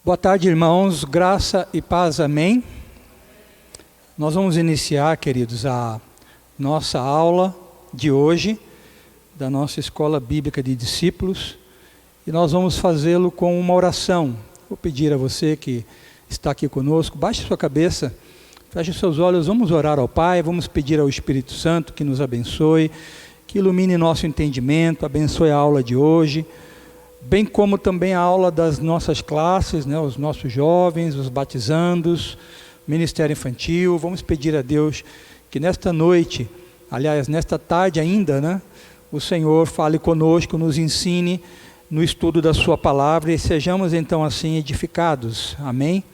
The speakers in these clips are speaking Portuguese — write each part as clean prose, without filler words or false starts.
Boa tarde, irmãos, graça e paz, amém. Nós vamos iniciar, queridos, a nossa aula de hoje, da nossa Escola Bíblica de Discípulos, e nós vamos fazê-lo com uma oração. Vou pedir a você que está aqui conosco, baixe sua cabeça, feche seus olhos, vamos orar ao Pai, vamos pedir ao Espírito Santo que nos abençoe, que ilumine nosso entendimento, abençoe a aula de hoje, bem como também a aula das nossas classes, né, os nossos jovens, os batizandos, Ministério Infantil. Vamos pedir a Deus que nesta noite, aliás, nesta tarde ainda, né, o Senhor fale conosco, nos ensine no estudo da sua palavra e sejamos então assim edificados. Amém?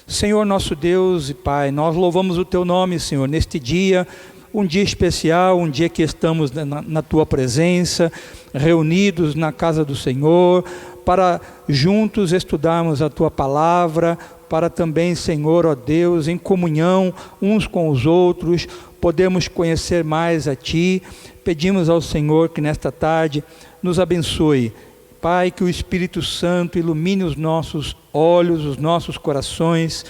Senhor nosso Deus e Pai, nós louvamos o Teu nome, Senhor, neste dia, um dia especial, um dia que estamos na Tua presença, reunidos na casa do Senhor, para juntos estudarmos a Tua palavra, para também, Senhor, ó Deus, em comunhão uns com os outros, podemos conhecer mais a Ti. Pedimos ao Senhor que nesta tarde nos abençoe. Pai, que o Espírito Santo ilumine os nossos olhos, os nossos corações,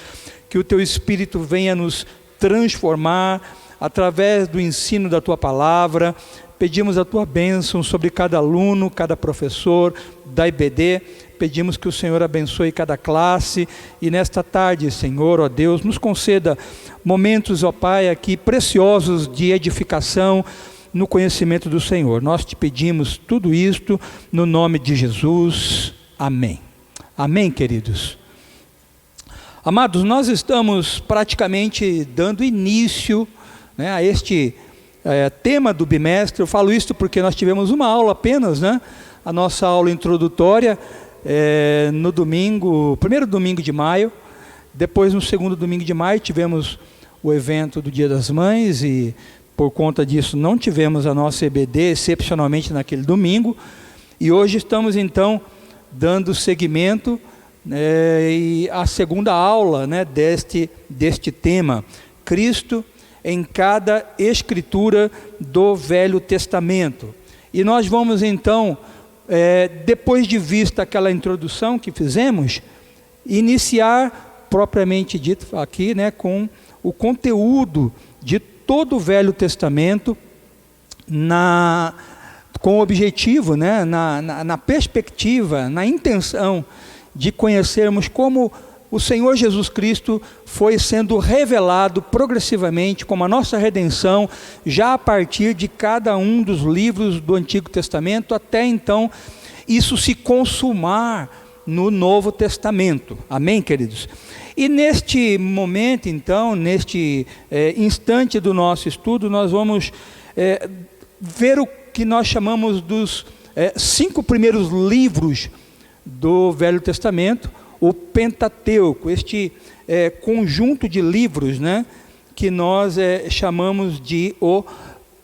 que o Teu Espírito venha nos transformar através do ensino da Tua palavra. Pedimos a Tua bênção sobre cada aluno, cada professor da IBD. Pedimos que o Senhor abençoe cada classe e nesta tarde, Senhor, ó Deus, nos conceda momentos, ó Pai, aqui preciosos de edificação no conhecimento do Senhor. Nós te pedimos tudo isto no nome de Jesus. Amém. Amém, queridos. Amados, nós estamos praticamente dando início, né, a este tema do bimestre. Eu falo isso porque nós tivemos uma aula apenas, né, a nossa aula introdutória, no domingo, primeiro domingo de maio. Depois, no segundo domingo de maio, tivemos o evento do Dia das Mães e por conta disso não tivemos a nossa EBD, excepcionalmente naquele domingo. E hoje estamos então dando seguimento e a segunda aula, né, deste tema, Cristo em cada escritura do Velho Testamento. E nós vamos então, depois de vista aquela introdução que fizemos, iniciar propriamente dito aqui, né, com o conteúdo de todo o Velho Testamento, com o objetivo, né, na perspectiva, na intenção de conhecermos como o Senhor Jesus Cristo foi sendo revelado progressivamente como a nossa redenção, já a partir de cada um dos livros do Antigo Testamento, até então isso se consumar no Novo Testamento. Amém, queridos? E neste momento, então, neste instante do nosso estudo, nós vamos ver o que nós chamamos dos 5 primeiros livros do Velho Testamento, o Pentateuco, este conjunto de livros, né, que nós chamamos de o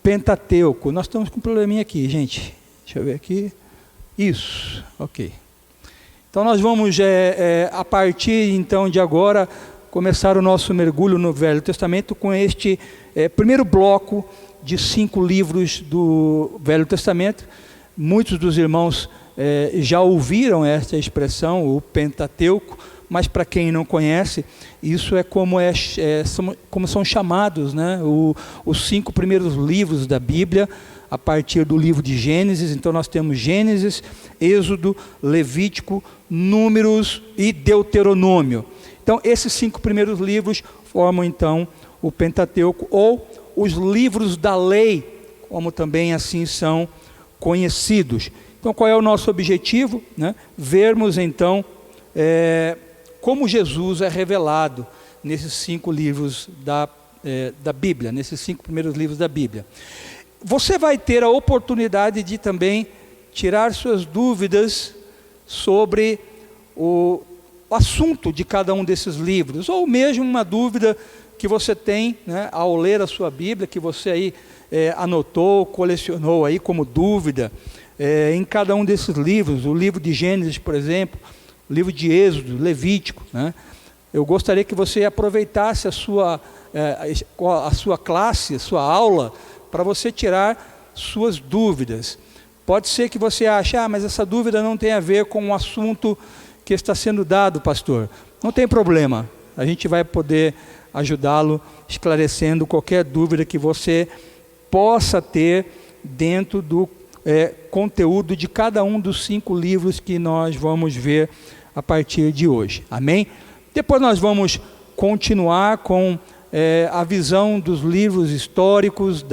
Pentateuco. Nós estamos com um probleminha aqui, gente. Deixa eu ver aqui. Isso, ok. Então nós vamos, a partir então de agora, começar o nosso mergulho no Velho Testamento com este primeiro bloco de 5 livros do Velho Testamento. Muitos dos irmãos já ouviram esta expressão, o Pentateuco, mas para quem não conhece, isso é como são chamados, né, os 5 primeiros livros da Bíblia, a partir do livro de Gênesis. Então nós temos Gênesis, Êxodo, Levítico, Números e Deuteronômio. Então esses 5 primeiros livros formam então o Pentateuco, ou os livros da lei, como também assim são conhecidos. Então qual é o nosso objetivo? Né? Vermos então como Jesus é revelado nesses 5 livros da Bíblia, nesses 5 primeiros livros da Bíblia. Você vai ter a oportunidade de também tirar suas dúvidas sobre o assunto de cada um desses livros, ou mesmo uma dúvida que você tem, né, ao ler a sua Bíblia, que você aí anotou, colecionou aí como dúvida, em cada um desses livros, o livro de Gênesis, por exemplo, o livro de Êxodo, Levítico, né? Eu gostaria que você aproveitasse a sua classe, a sua aula, para você tirar suas dúvidas. Pode ser que você ache, mas essa dúvida não tem a ver com um assunto que está sendo dado, pastor. Não tem problema, a gente vai poder ajudá-lo esclarecendo qualquer dúvida que você possa ter dentro do conteúdo de cada um dos 5 livros que nós vamos ver a partir de hoje. Amém? Depois nós vamos continuar com a visão dos livros históricos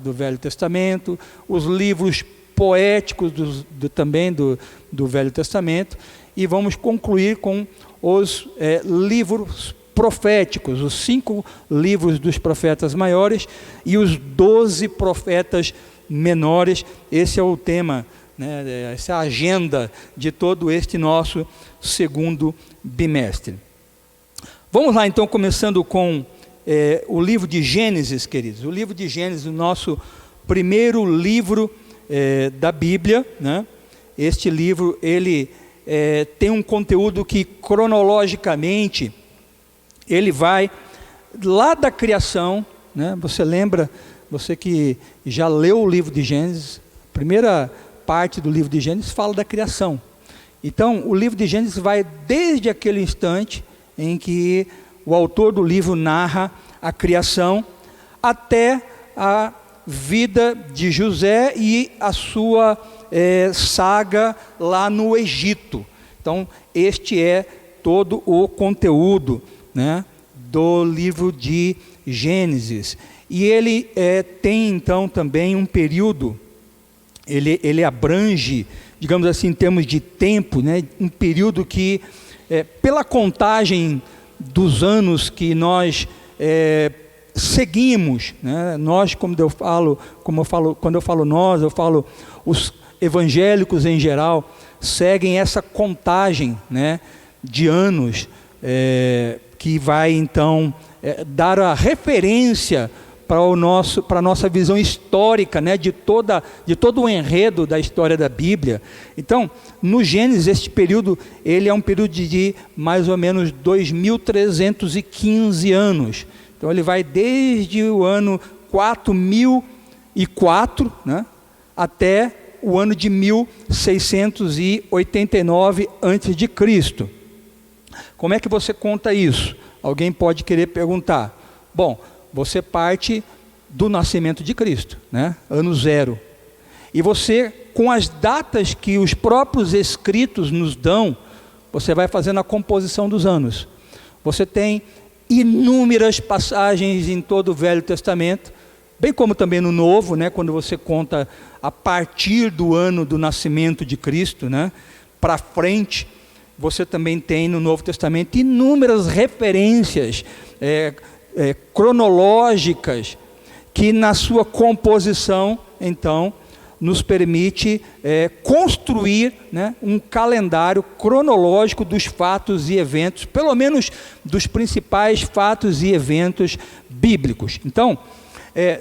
do Velho Testamento, os livros poéticos também do Velho Testamento, e vamos concluir com os livros proféticos, os 5 livros dos profetas maiores e os 12 profetas menores. Esse é o tema, né, essa é a agenda de todo este nosso segundo bimestre. Vamos lá então, começando com o livro de Gênesis, queridos. O livro de Gênesis, o nosso primeiro livro da Bíblia, né? Este livro, ele tem um conteúdo que cronologicamente, ele vai lá da criação, né? Você lembra, você que já leu o livro de Gênesis, a primeira parte do livro de Gênesis fala da criação. Então, o livro de Gênesis vai desde aquele instante em que o autor do livro narra a criação, até a vida de José e a sua saga lá no Egito. Então, este é todo o conteúdo, né, do livro de Gênesis. E ele tem então também um período, ele abrange, digamos assim, em termos de tempo, né, um período que, pela contagem dos anos que nós seguimos, né, nós, quando eu falo nós, eu falo os evangélicos em geral, seguem essa contagem, né, de anos, que vai então dar a referência para a nossa visão histórica, né, de todo o enredo da história da Bíblia. Então, no Gênesis, este período, ele é um período de mais ou menos 2.315 anos. Então, ele vai desde o ano 4004, né, até o ano de 1689 a.C. Como é que você conta isso? Alguém pode querer perguntar. Bom, você parte do nascimento de Cristo, né? Ano 0. E você, com as datas que os próprios escritos nos dão, você vai fazendo a composição dos anos. Você tem inúmeras passagens em todo o Velho Testamento, bem como também no Novo, né? Quando você conta a partir do ano do nascimento de Cristo, né, para frente, você também tem no Novo Testamento inúmeras referências cronológicas, que na sua composição, então, nos permite construir, né, um calendário cronológico dos fatos e eventos, pelo menos dos principais fatos e eventos bíblicos. Então,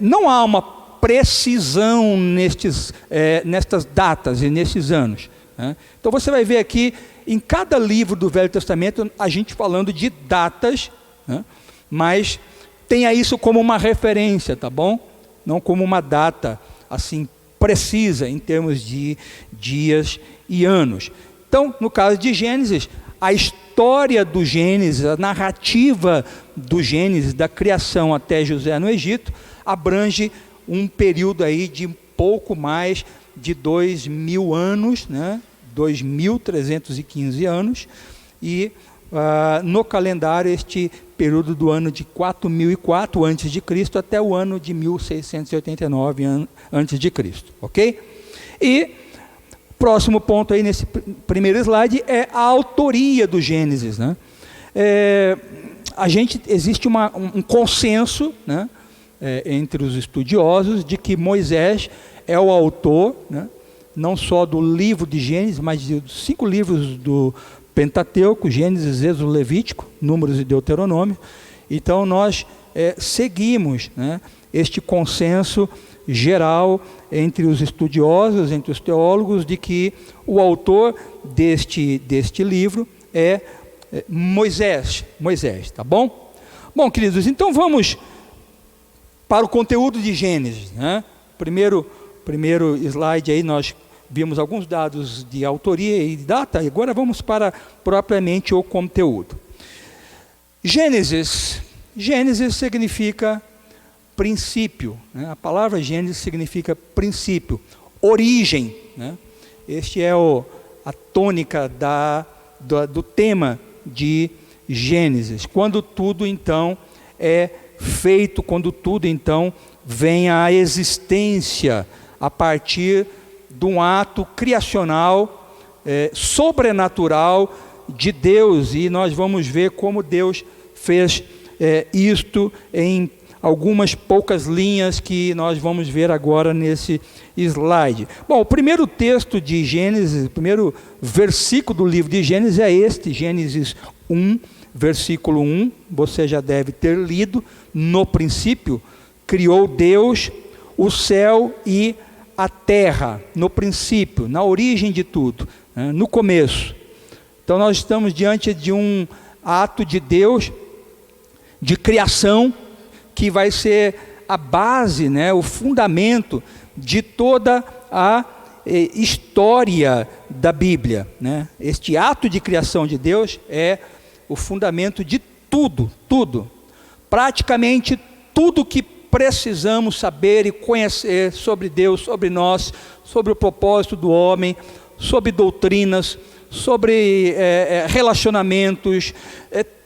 não há uma precisão nestas datas e nestes anos, né? Então você vai ver aqui, em cada livro do Velho Testamento, a gente falando de datas, né, mas tenha isso como uma referência, tá bom? Não como uma data assim precisa em termos de dias e anos. Então, no caso de Gênesis, a história do Gênesis, a narrativa do Gênesis, da criação até José no Egito, abrange um período aí de pouco mais de 2.000 anos, né? 2.315 anos, e no calendário este período do ano de 4004 a.C. até o ano de 1689 a.C., ok? E próximo ponto aí nesse primeiro slide é a autoria do Gênesis, né? Existe um consenso, né, entre os estudiosos de que Moisés é o autor, né, não só do livro de Gênesis, mas de 5 livros do Pentateuco, Gênesis, Êxodo, Levítico, Números e Deuteronômio. Então nós seguimos, né, este consenso geral entre os estudiosos, entre os teólogos, de que o autor deste livro é Moisés, tá bom? Bom, queridos, então vamos para o conteúdo de Gênesis, né? Primeiro slide aí nós vimos alguns dados de autoria e data, e agora vamos para propriamente o conteúdo. Gênesis significa princípio, né? A palavra Gênesis significa princípio, origem, né? Este é a tônica do tema de Gênesis, quando tudo então é feito, quando tudo então vem à existência a partir de um ato criacional, sobrenatural de Deus, e nós vamos ver como Deus fez isto em algumas poucas linhas que nós vamos ver agora nesse slide. Bom, o primeiro texto de Gênesis, o primeiro versículo do livro de Gênesis é este, Gênesis 1, versículo 1, você já deve ter lido. No princípio, criou Deus o céu e a terra, no princípio, na origem de tudo, né? No começo. Então nós estamos diante de um ato de Deus, de criação, que vai ser a base, né, o fundamento de toda a história da Bíblia, né? Este ato de criação de Deus é o fundamento de tudo, praticamente tudo que precisamos saber e conhecer sobre Deus, sobre nós, sobre o propósito do homem, sobre doutrinas, sobre relacionamentos,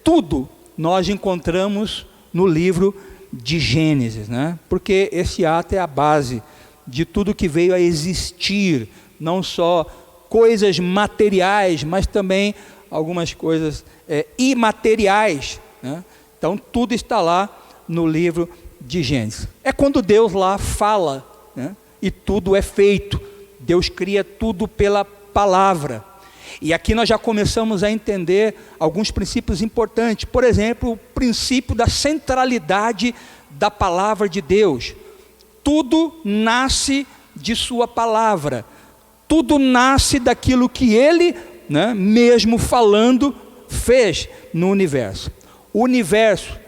tudo nós encontramos no livro de Gênesis, né? Porque esse ato é a base de tudo que veio a existir, não só coisas materiais, mas também algumas coisas imateriais, né? Então tudo está lá no livro de Gênesis. É quando Deus lá fala, né? E tudo é feito. Deus cria tudo pela palavra. E aqui nós já começamos a entender alguns princípios importantes. Por exemplo, o princípio da centralidade da palavra de Deus. Tudo nasce de sua palavra. Tudo nasce daquilo que Ele, né, mesmo falando, fez no universo. O universo,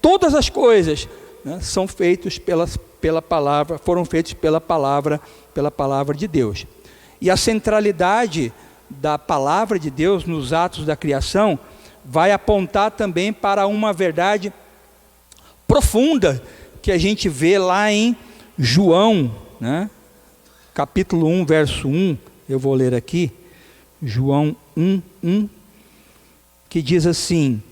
todas as coisas, né, são feitos pela palavra, foram feitos pela palavra de Deus. E a centralidade da palavra de Deus nos atos da criação vai apontar também para uma verdade profunda que a gente vê lá em João, né? Capítulo 1, verso 1, eu vou ler aqui, João 1, 1, que diz assim: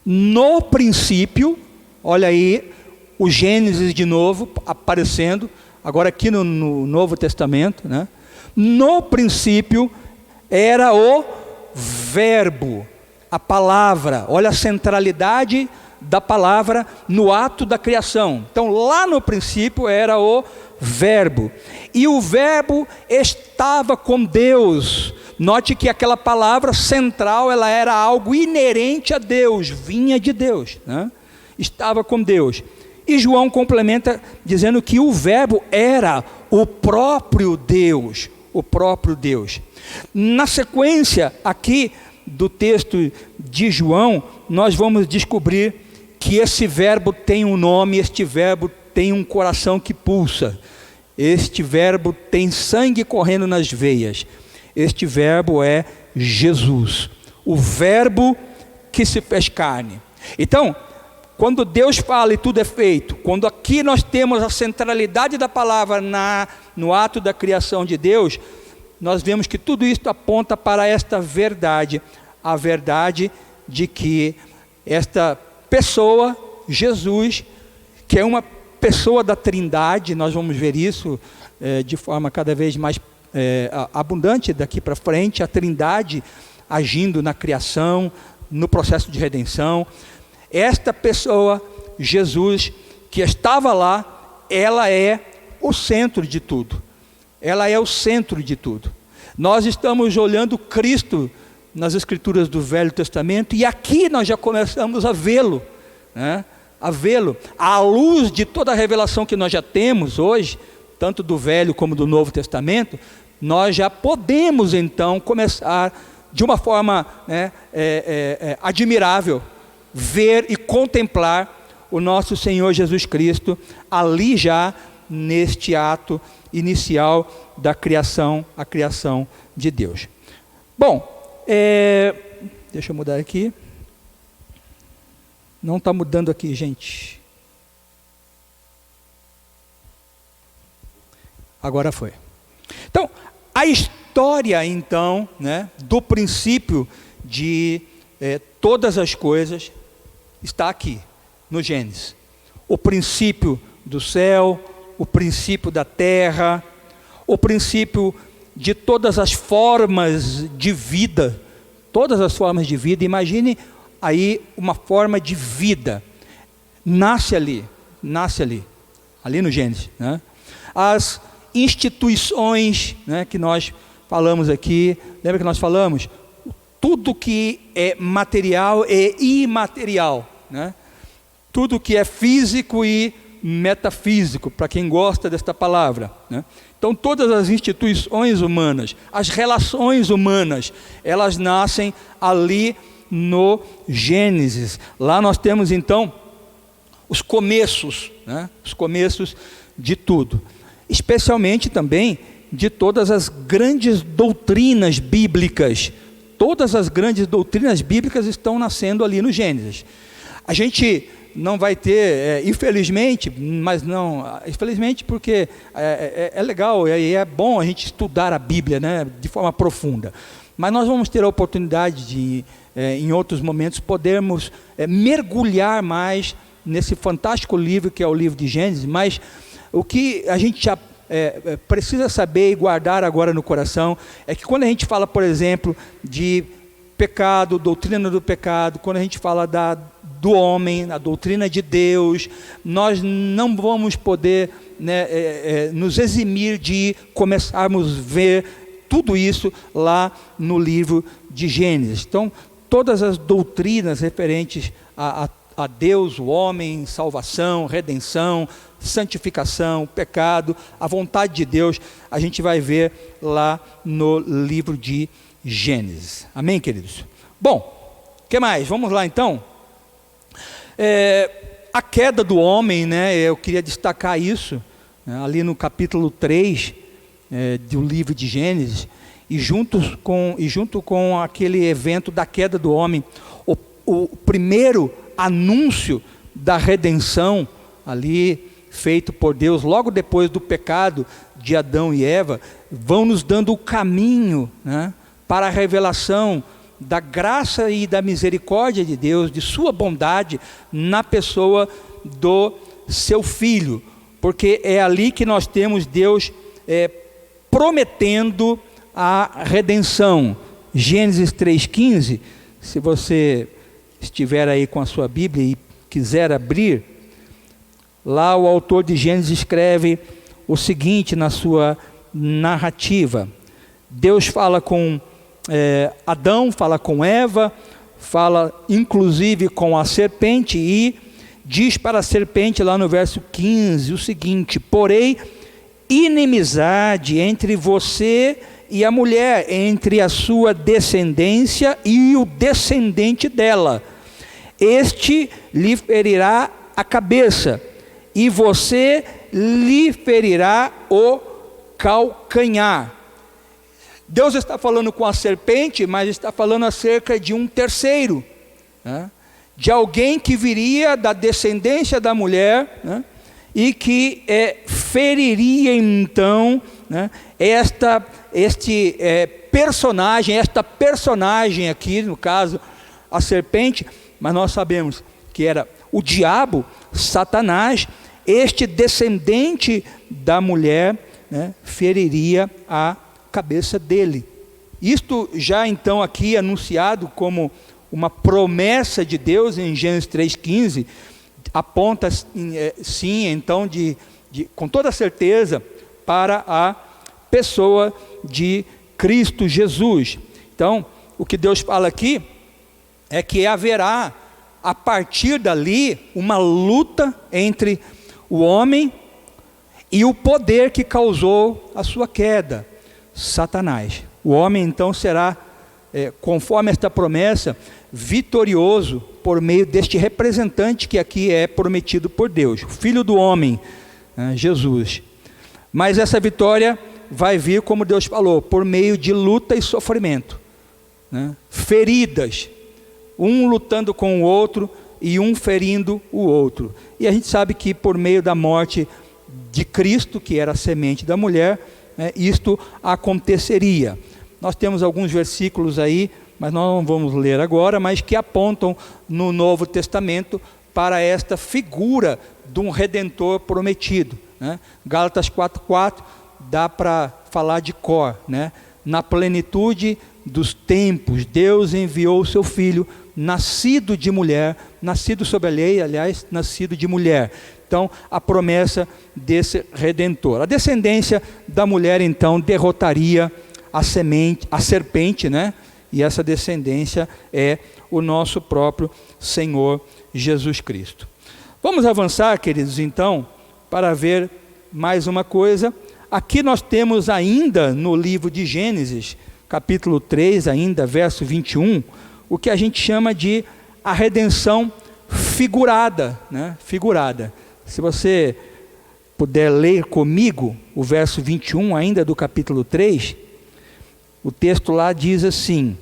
no princípio, olha aí, o Gênesis de novo aparecendo, agora aqui no Novo Testamento, né? No princípio era o verbo, a palavra, olha a centralidade da palavra no ato da criação. Então lá no princípio era o verbo, e o verbo estava com Deus. Note que aquela palavra central, ela era algo inerente a Deus, vinha de Deus, né? Estava com Deus. E João complementa dizendo que o verbo era o próprio Deus, o próprio Deus. Na sequência aqui do texto de João, nós vamos descobrir que esse verbo tem um nome, este verbo tem um coração que pulsa, este verbo tem sangue correndo nas veias, este verbo é Jesus, o verbo que se fez carne. Então, quando Deus fala e tudo é feito, quando aqui nós temos a centralidade da palavra no ato da criação de Deus, nós vemos que tudo isso aponta para esta verdade, a verdade de que esta pessoa, Jesus, que é uma pessoa da Trindade, nós vamos ver isso de forma cada vez mais abundante daqui para frente, a Trindade agindo na criação, no processo de redenção. Esta pessoa, Jesus, que estava lá, ela é o centro de tudo. Ela é o centro de tudo. Nós estamos olhando Cristo nas Escrituras do Velho Testamento, e aqui nós já começamos a vê-lo, né? A vê-lo, à luz de toda a revelação que nós já temos hoje, tanto do Velho como do Novo Testamento, nós já podemos então começar de uma forma, né, admirável, ver e contemplar o nosso Senhor Jesus Cristo ali já neste ato inicial da criação, a criação de Deus. Bom, deixa eu mudar aqui. Não está mudando aqui, gente. Agora foi. Então, a história, então, né, do princípio de todas as coisas está aqui, no Gênesis. O princípio do céu, o princípio da terra, o princípio de todas as formas de vida. Todas as formas de vida. Imagine aí uma forma de vida. Nasce ali, ali no Gênesis, né? As instituições, né, que nós falamos aqui, lembra que nós falamos? Tudo que é material e imaterial, né? Tudo que é físico e metafísico, para quem gosta desta palavra, né? Então todas as instituições humanas, as relações humanas, elas nascem ali no Gênesis. Lá nós temos então os começos, né? Os começos de tudo. Especialmente também de todas as grandes doutrinas bíblicas. Todas as grandes doutrinas bíblicas estão nascendo ali no Gênesis. A gente não vai ter, infelizmente, mas não, infelizmente porque é legal e é bom a gente estudar a Bíblia, né, de forma profunda. Mas nós vamos ter a oportunidade de, em outros momentos, podermos mergulhar mais nesse fantástico livro que é o livro de Gênesis. Mas o que a gente já precisa saber e guardar agora no coração é que quando a gente fala, por exemplo, de pecado, doutrina do pecado, quando a gente fala do homem, a doutrina de Deus, nós não vamos poder, né, nos eximir de começarmos a ver tudo isso lá no livro de Gênesis. Então, todas as doutrinas referentes a Deus, o homem, salvação, redenção, santificação, pecado, a vontade de Deus, a gente vai ver lá no livro de Gênesis. Amém, queridos? Bom, o que mais? Vamos lá então. A queda do homem, né, eu queria destacar isso, né, ali no capítulo 3 do livro de Gênesis, e junto com aquele evento da queda do homem, o primeiro anúncio da redenção ali feito por Deus logo depois do pecado de Adão e Eva, vão nos dando o caminho, né, para a revelação da graça e da misericórdia de Deus, de sua bondade na pessoa do seu Filho, porque é ali que nós temos Deus prometendo a redenção. Gênesis 3,15, se você estiver aí com a sua Bíblia e quiser abrir, lá o autor de Gênesis escreve o seguinte na sua narrativa. Deus fala com Adão, fala com Eva, fala inclusive com a serpente e diz para a serpente lá no verso 15 o seguinte: porém, inimizade entre você e a mulher, entre a sua descendência e o descendente dela. Este lhe ferirá a cabeça, e você lhe ferirá o calcanhar. Deus está falando com a serpente, mas está falando acerca de um terceiro, né? De alguém que viria da descendência da mulher, né? E que feriria então, né, esta personagem aqui, no caso a serpente, mas nós sabemos que era o diabo, Satanás. Este descendente da mulher, né, feriria a cabeça dele. Isto já então aqui anunciado como uma promessa de Deus em Gênesis 3,15, aponta sim então com toda certeza para a pessoa de Cristo Jesus. Então o que Deus fala aqui é que haverá a partir dali uma luta entre o homem e o poder que causou a sua queda, Satanás. O homem então será, conforme esta promessa, vitorioso por meio deste representante que aqui é prometido por Deus, o Filho do homem, né? Jesus. Mas essa vitória vai vir, como Deus falou, por meio de luta e sofrimento, né? Feridas, um lutando com o outro e um ferindo o outro. E a gente sabe que por meio da morte de Cristo, que era a semente da mulher, né, isto aconteceria. Nós temos alguns versículos aí, mas nós não vamos ler agora, mas que apontam no Novo Testamento para esta figura de um Redentor prometido, né? Gálatas 4,4 dá para falar de cor, né? Na plenitude dos tempos, Deus enviou o seu Filho, nascido de mulher, nascido sob a lei, aliás, nascido de mulher. Então, a promessa desse Redentor. A descendência da mulher, então, derrotaria a serpente, né? E essa descendência é o nosso próprio Senhor Jesus Cristo. Vamos avançar, queridos, então, para ver mais uma coisa. Aqui nós temos ainda no livro de Gênesis, capítulo 3, ainda, verso 21, o que a gente chama de a redenção figurada, né? Figurada. Se você puder ler comigo o verso 21 ainda do capítulo 3, o texto lá diz assim: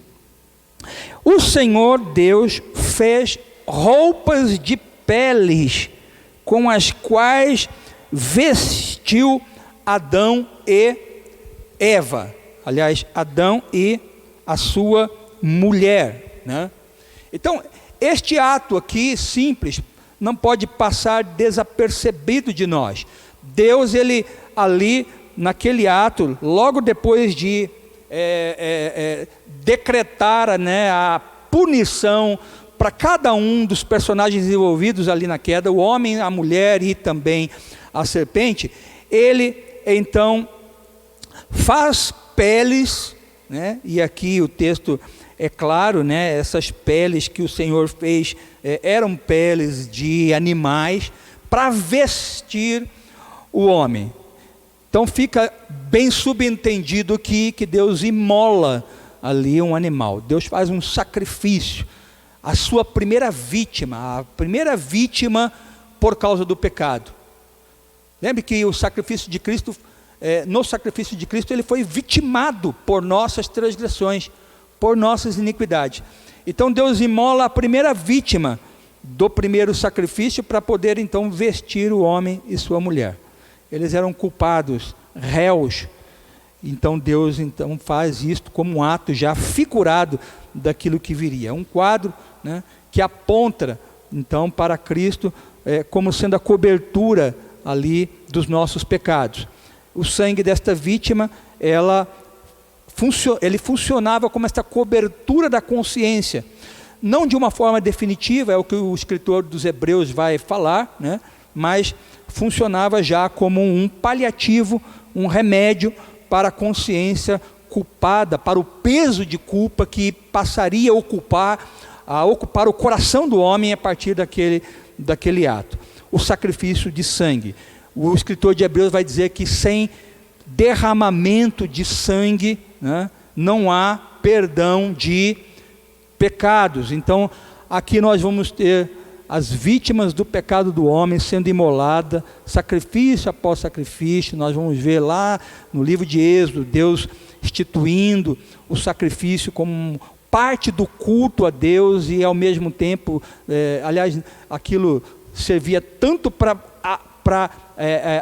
o Senhor Deus fez roupas de peles com as quais vestiu Adão e Eva. Aliás, Adão e a sua mulher, né? Então, este ato aqui, simples, não pode passar desapercebido de nós. Deus, ele ali, naquele ato, logo depois de decretar, né, a punição para cada um dos personagens envolvidos ali na queda, o homem, a mulher e também a serpente, ele então faz peles, né? E aqui o texto é claro, né? Essas peles que o Senhor fez eram peles de animais para vestir o homem. Então fica bem subentendido que Deus imola ali um animal. Deus faz um sacrifício, a sua primeira vítima por causa do pecado. Lembre que o sacrifício de Cristo, no sacrifício de Cristo, ele foi vitimado por nossas transgressões, por nossas iniquidades. Então Deus imola a primeira vítima do primeiro sacrifício para poder então vestir o homem e sua mulher. Eles eram culpados, réus. Então Deus então faz isto como um ato já figurado daquilo que viria. Um quadro, né, que aponta então para Cristo como sendo a cobertura ali dos nossos pecados. O sangue desta vítima, ele funcionava como esta cobertura da consciência, não de uma forma definitiva, é o que o escritor dos Hebreus vai falar, né? Mas funcionava já como um paliativo, um remédio para a consciência culpada, para o peso de culpa que passaria a ocupar o coração do homem a partir daquele ato. O sacrifício de sangue. O escritor de Hebreus vai dizer que sem derramamento de sangue, né, não há perdão de pecados. Então, aqui nós vamos ter as vítimas do pecado do homem sendo imolada, sacrifício após sacrifício. Nós vamos ver lá no livro de Êxodo, Deus instituindo o sacrifício como parte do culto a Deus e ao mesmo tempo, aliás, aquilo servia tanto para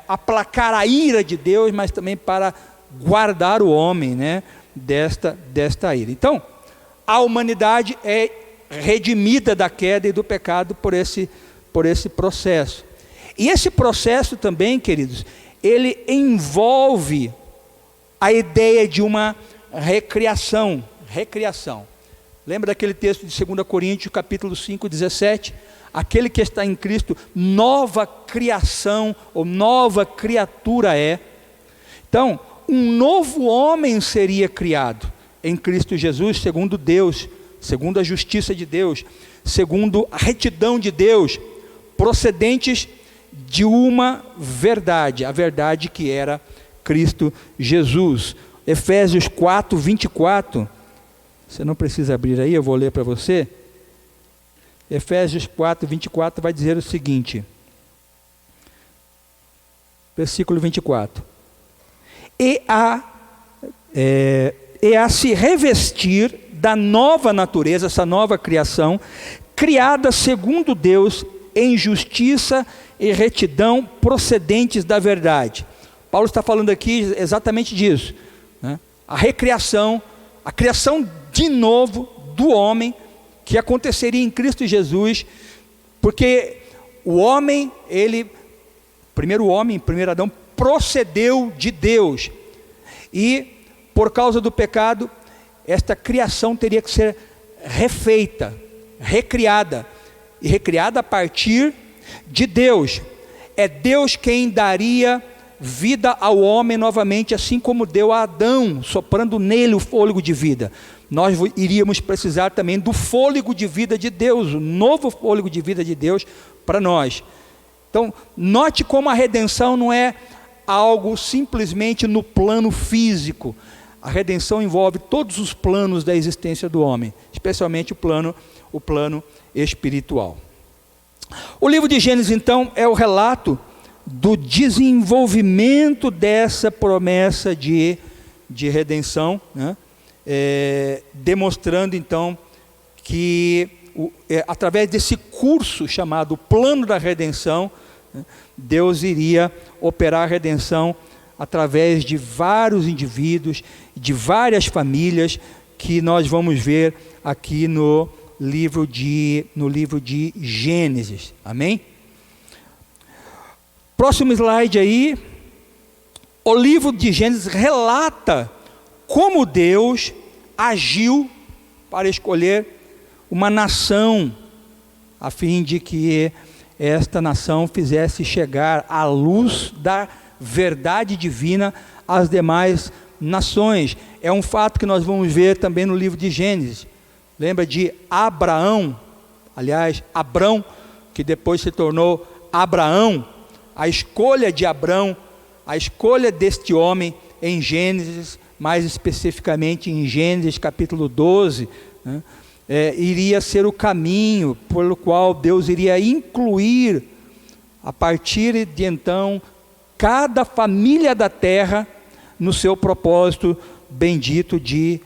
aplacar a ira de Deus, mas também para guardar o homem, né, desta ira. Então, a humanidade é redimida da queda e do pecado por esse processo. E esse processo também, queridos, ele envolve a ideia de uma recriação. Lembra daquele texto de 2 Coríntios, capítulo 5, 17? Aquele que está em Cristo, nova criação ou nova criatura é. Então, um novo homem seria criado em Cristo Jesus, segundo Deus, segundo a justiça de Deus, segundo a retidão de Deus, procedentes de uma verdade, a verdade que era Cristo Jesus. Efésios 4, 24, você não precisa abrir aí, eu vou ler para você. Efésios 4, 24 vai dizer o seguinte: versículo 24. E a se revestir da nova natureza, essa nova criação, criada segundo Deus, em justiça e retidão procedentes da verdade. Paulo está falando aqui exatamente disso, né? A recriação, a criação de novo do homem, que aconteceria em Cristo Jesus, porque o homem, primeiro Adão, procedeu de Deus, e por causa do pecado, esta criação teria que ser refeita, recriada, e recriada a partir de Deus. É Deus quem daria vida ao homem novamente, assim como deu a Adão, soprando nele o fôlego de vida. Nós iríamos precisar também do fôlego de vida de Deus, o novo fôlego de vida de Deus para nós. Então, note como a redenção não é algo simplesmente no plano físico. A redenção envolve todos os planos da existência do homem, especialmente o plano espiritual. O livro de Gênesis, então, é o relato do desenvolvimento dessa promessa de redenção, né? Demonstrando então que através desse curso chamado plano da redenção, né, Deus iria operar a redenção através de vários indivíduos, de várias famílias, que nós vamos ver aqui no livro de Gênesis. Amém? Próximo slide aí. O livro de Gênesis relata como Deus agiu para escolher uma nação, a fim de que esta nação fizesse chegar a luz da verdade divina às demais nações. É um fato que nós vamos ver também no livro de Gênesis. Lembra de Abraão, aliás, Abrão, que depois se tornou Abraão. A escolha de Abrão, a escolha deste homem em Gênesis, mais especificamente em Gênesis capítulo 12, né, iria ser o caminho pelo qual Deus iria incluir, a partir de então, cada família da terra no seu propósito bendito de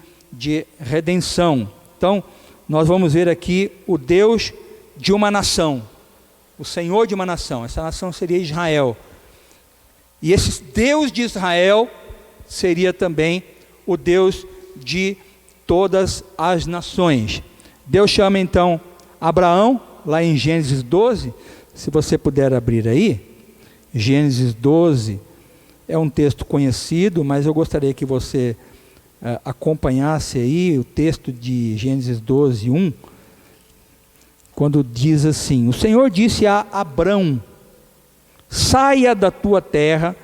redenção. Então, nós vamos ver aqui o Deus de uma nação, o Senhor de uma nação. Essa nação seria Israel. E esse Deus de Israel seria também o Deus de todas as nações. Deus chama então Abraão, lá em Gênesis 12, se você puder abrir aí. Gênesis 12 é um texto conhecido, mas eu gostaria que você acompanhasse aí o texto de Gênesis 12, 1, quando diz assim: o Senhor disse a Abrão: saia da tua terra,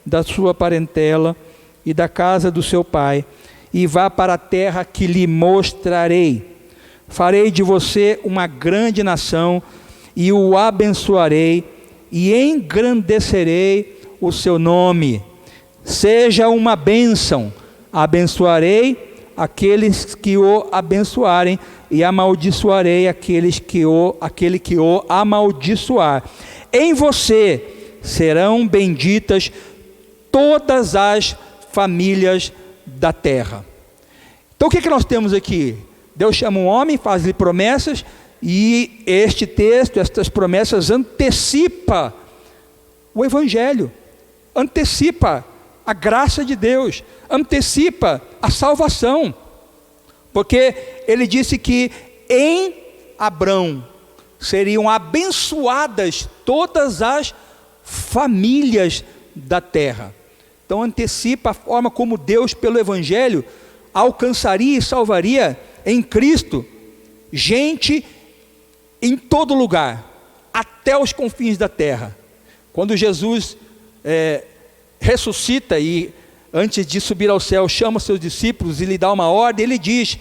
da sua parentela e da casa do seu pai, e vá para a terra que lhe mostrarei. Farei de você uma grande nação, e o abençoarei, e engrandecerei o seu nome. Seja uma bênção. Abençoarei aqueles que o abençoarem, e amaldiçoarei aquele que o amaldiçoar. Em você serão benditas todas as famílias da terra. Então o que nós temos aqui? Deus chama um homem, faz-lhe promessas, e este texto, estas promessas antecipa o Evangelho, antecipa a graça de Deus, antecipa a salvação, porque ele disse que em Abrão seriam abençoadas todas as famílias da terra. Então antecipa a forma como Deus, pelo Evangelho, alcançaria e salvaria em Cristo gente em todo lugar, até os confins da terra. Quando Jesus ressuscita e antes de subir ao céu chama os seus discípulos e lhe dá uma ordem, ele diz: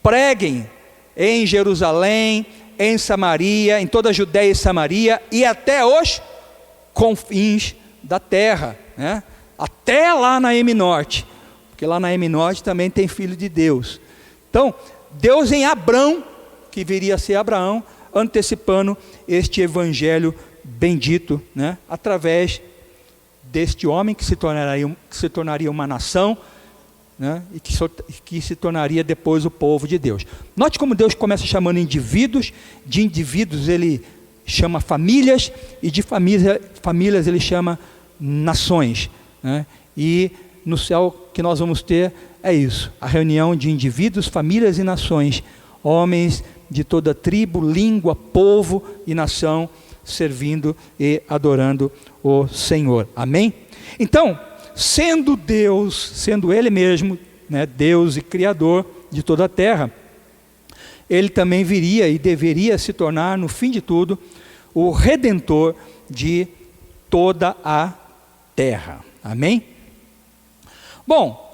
preguem em Jerusalém, em Samaria, em toda a Judéia e Samaria e até os confins da terra, né? Até lá na M Norte, porque lá na M Norte também tem filho de Deus. Então Deus em Abrão, que viria a ser Abraão, antecipando este evangelho bendito, né? Através deste homem que se tornaria uma nação, né, e que se tornaria depois o povo de Deus. Note como Deus começa chamando indivíduos, de indivíduos ele chama famílias, e de famílias ele chama nações, né? E no céu que nós vamos ter é isso, a reunião de indivíduos, famílias e nações, homens de toda tribo, língua, povo e nação, servindo e adorando o Senhor. Amém? Então, sendo Deus, sendo Ele mesmo, né, Deus e Criador de toda a terra, Ele também viria e deveria se tornar, no fim de tudo, o Redentor de toda a terra. Amém? Bom,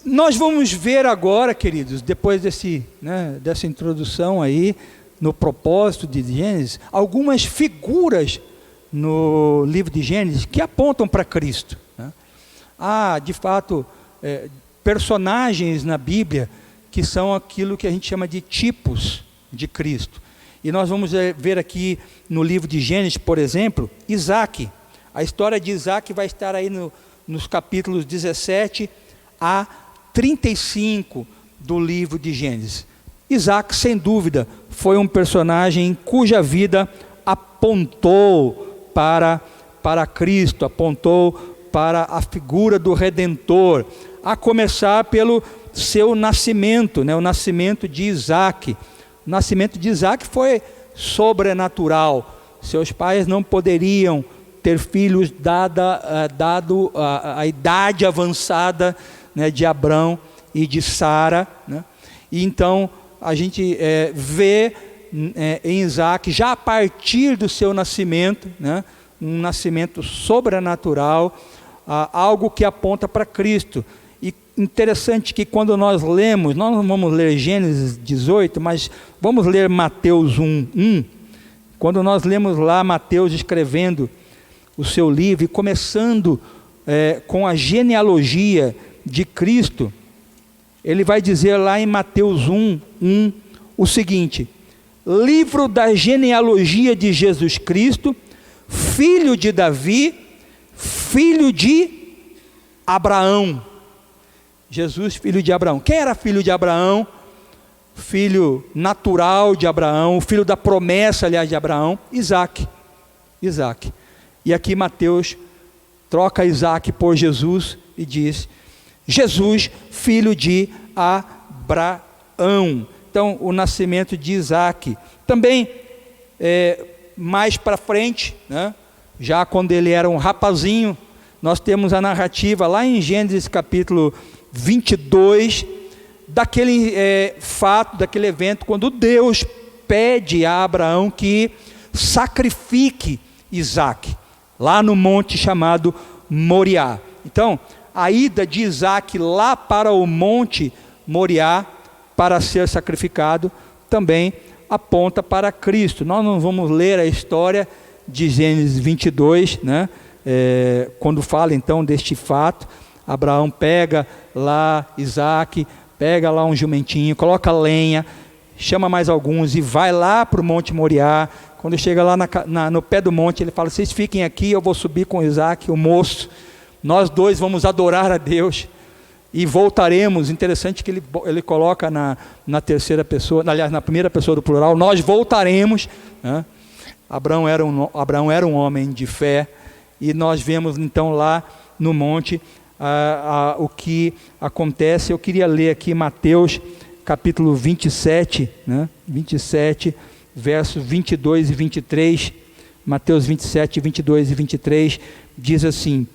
nós vamos ver agora, queridos, depois dessa introdução aí, no propósito de Gênesis, algumas figuras no livro de Gênesis que apontam para Cristo, né? Há, de fato, personagens na Bíblia que são aquilo que a gente chama de tipos de Cristo. E nós vamos ver aqui no livro de Gênesis, por exemplo, Isaac. A história de Isaac vai estar aí nos capítulos 17 a 35 do livro de Gênesis. Isaac, sem dúvida, foi um personagem cuja vida apontou para Cristo, apontou para a figura do Redentor, a começar pelo seu nascimento, né? O nascimento de Isaac. O nascimento de Isaac foi sobrenatural. Seus pais não poderiam ter filhos dado a idade avançada, né, de Abrão e de Sara, né? E então a gente vê em Isaac, já a partir do seu nascimento, né, um nascimento sobrenatural, algo que aponta para Cristo. E interessante que quando nós lemos, nós não vamos ler Gênesis 18, mas vamos ler Mateus 1:1. Quando nós lemos lá Mateus escrevendo o seu livro, e começando com a genealogia de Cristo, ele vai dizer lá em Mateus 1:1 o seguinte: livro da genealogia de Jesus Cristo, filho de Davi, filho de Abraão. Jesus, filho de Abraão. Quem era filho de Abraão? Filho natural de Abraão, filho da promessa, aliás, de Abraão, Isaac. E aqui Mateus troca Isaac por Jesus e diz: Jesus, filho de Abraão. Então, o nascimento de Isaac. Também, mais para frente, né, já quando ele era um rapazinho, nós temos a narrativa lá em Gênesis capítulo 22, daquele fato, daquele evento, quando Deus pede a Abraão que sacrifique Isaac, lá no monte chamado Moriá. Então, a ida de Isaac lá para o monte Moriá, para ser sacrificado, também aponta para Cristo. Nós não vamos ler a história de Gênesis 22, né? Quando fala então deste fato. Abraão pega lá Isaac, pega lá um jumentinho, coloca lenha, chama mais alguns e vai lá para o monte Moriá. Quando chega lá no pé do monte, ele fala: vocês fiquem aqui, eu vou subir com Isaac, o moço, nós dois vamos adorar a Deus e voltaremos. Interessante que ele coloca na terceira pessoa, aliás, na primeira pessoa do plural, nós voltaremos, né? Abraão era um homem de fé, e nós vemos então lá no monte o que acontece. Eu queria ler aqui Mateus capítulo 27, né? 27, versos 22 e 23, Mateus 27, 22 e 23, diz assim: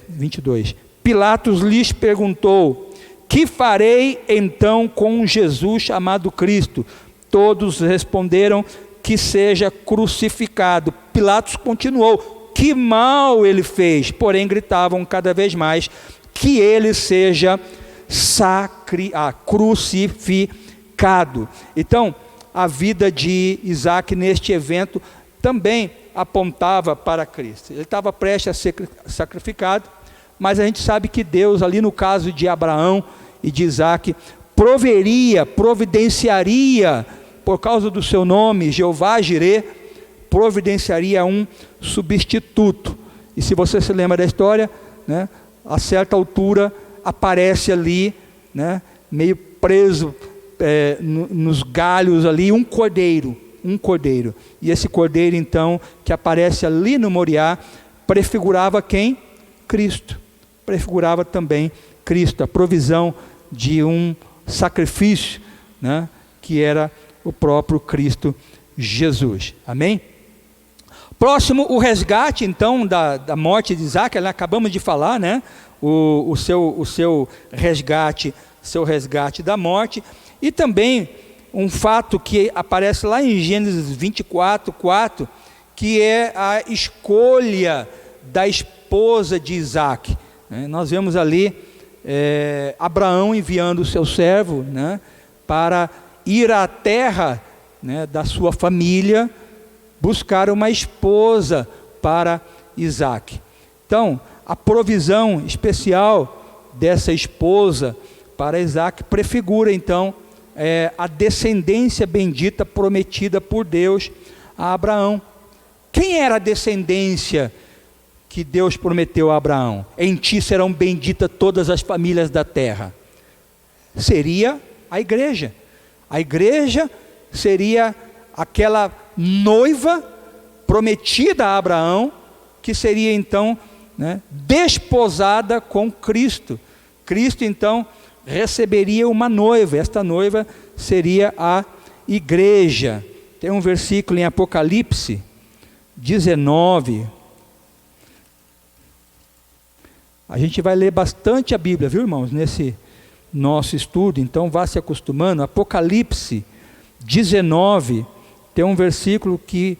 22, Pilatos lhes perguntou: que farei então com Jesus chamado Cristo? Todos responderam: que seja crucificado. Pilatos continuou: que mal ele fez? Porém gritavam cada vez mais que ele seja crucificado. Então, a vida de Isaac neste evento também apontava para Cristo. Ele estava prestes a ser sacrificado, mas a gente sabe que Deus, ali no caso de Abraão e de Isaac, providenciaria, por causa do seu nome, Jeová Jirê, providenciaria um substituto. E se você se lembra da história, né, a certa altura aparece ali, né, meio preso nos galhos ali, um cordeiro. E esse cordeiro, então, que aparece ali no Moriá, prefigurava quem? Cristo. Prefigurava também Cristo, a provisão de um sacrifício, né, que era o próprio Cristo Jesus. Amém? Próximo, o resgate, então, da morte de Isaac, acabamos de falar, né? O seu resgate da morte. E também um fato que aparece lá em Gênesis 24:4, que é a escolha da esposa de Isaac. Nós vemos ali Abraão enviando o seu servo, né, para ir à terra, né, da sua família, buscar uma esposa para Isaac. Então, a provisão especial dessa esposa para Isaac prefigura, então, a descendência bendita prometida por Deus a Abraão. Quem era a descendência que Deus prometeu a Abraão? Em ti serão benditas todas as famílias da terra. Seria a igreja. A igreja seria aquela noiva prometida a Abraão, que seria então, né, desposada com Cristo. Cristo então receberia uma noiva. Esta noiva seria a igreja. Tem um versículo em Apocalipse 19. A gente vai ler bastante a Bíblia, viu, irmãos, nesse nosso estudo, então vá se acostumando. Apocalipse 19, tem um versículo que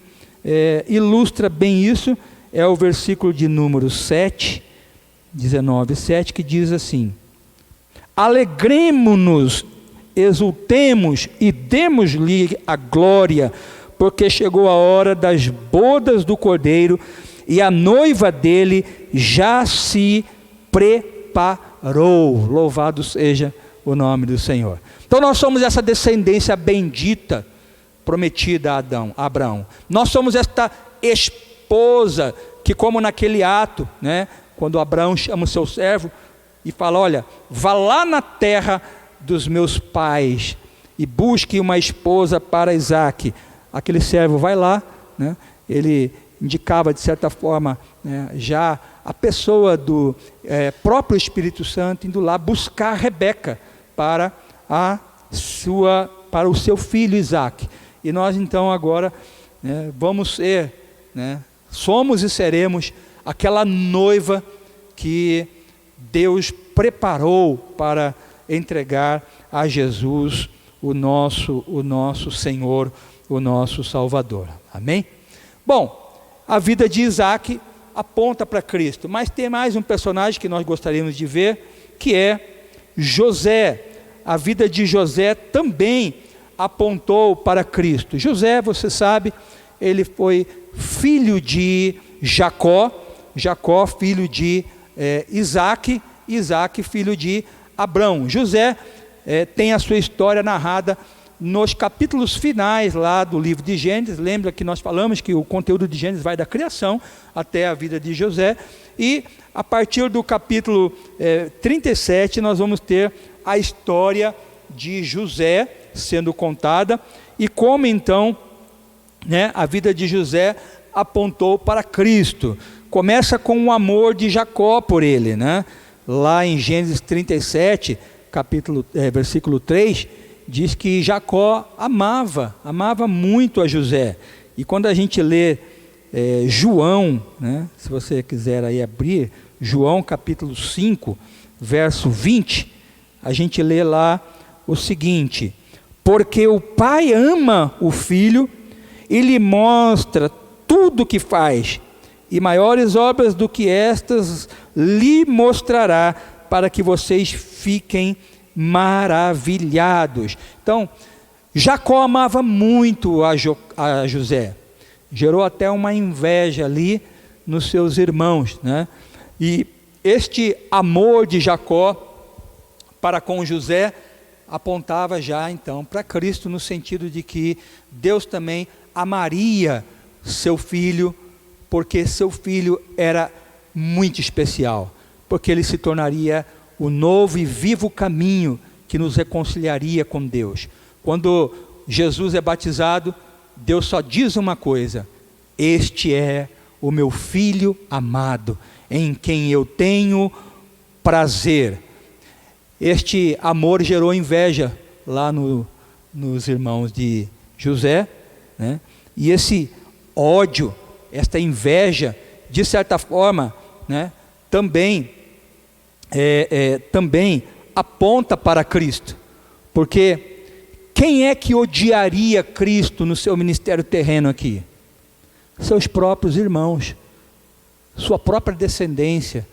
ilustra bem isso, é o versículo de número 7, 19:7, que diz assim: alegremo-nos, exultemos e demos-lhe a glória, porque chegou a hora das bodas do Cordeiro, e a noiva dele já se preparou. Louvado seja o nome do Senhor. Então nós somos essa descendência bendita prometida a Abraão. Nós somos esta esposa que, como naquele ato, né, quando Abraão chama o seu servo e fala: olha, vá lá na terra dos meus pais e busque uma esposa para Isaac. Aquele servo vai lá, né, ele indicava de certa forma, né, já a pessoa do próprio Espírito Santo indo lá buscar Rebeca para o seu filho Isaac. E nós então agora, né, vamos ser, né, somos e seremos aquela noiva que Deus preparou para entregar a Jesus, o nosso Senhor, o nosso Salvador. Amém? Bom, a vida de Isaac aponta para Cristo, mas tem mais um personagem que nós gostaríamos de ver, que é José. A vida de José também apontou para Cristo. José, você sabe, ele foi filho de Jacó, Jacó filho de Isaac, Isaac filho de Abrão. José tem a sua história narrada nos capítulos finais lá do livro de Gênesis. Lembra que nós falamos que o conteúdo de Gênesis vai da criação até a vida de José, e a partir do capítulo 37 nós vamos ter a história de José sendo contada, e como então, né, a vida de José apontou para Cristo. Começa com o amor de Jacó por ele, né? Lá em Gênesis 37, versículo 3, diz que Jacó amava muito a José. E quando a gente lê João, né, se você quiser aí abrir, João capítulo 5, verso 20, a gente lê lá o seguinte: porque o pai ama o filho e lhe mostra tudo o que faz, e maiores obras do que estas lhe mostrará, para que vocês fiquem maravilhados. Então, Jacó amava muito a José, gerou até uma inveja ali nos seus irmãos, né? E este amor de Jacó para com José apontava já então para Cristo, no sentido de que Deus também amaria seu filho, porque seu filho era muito especial, porque ele se tornaria o novo e vivo caminho que nos reconciliaria com Deus. Quando Jesus é batizado, Deus só diz uma coisa: este é o meu filho amado, em quem eu tenho prazer. Este amor gerou inveja lá nos irmãos de José, né? E esse ódio, esta inveja, de certa forma, né, também aponta para Cristo, porque quem é que odiaria Cristo no seu ministério terreno aqui? Seus próprios irmãos, sua própria descendência,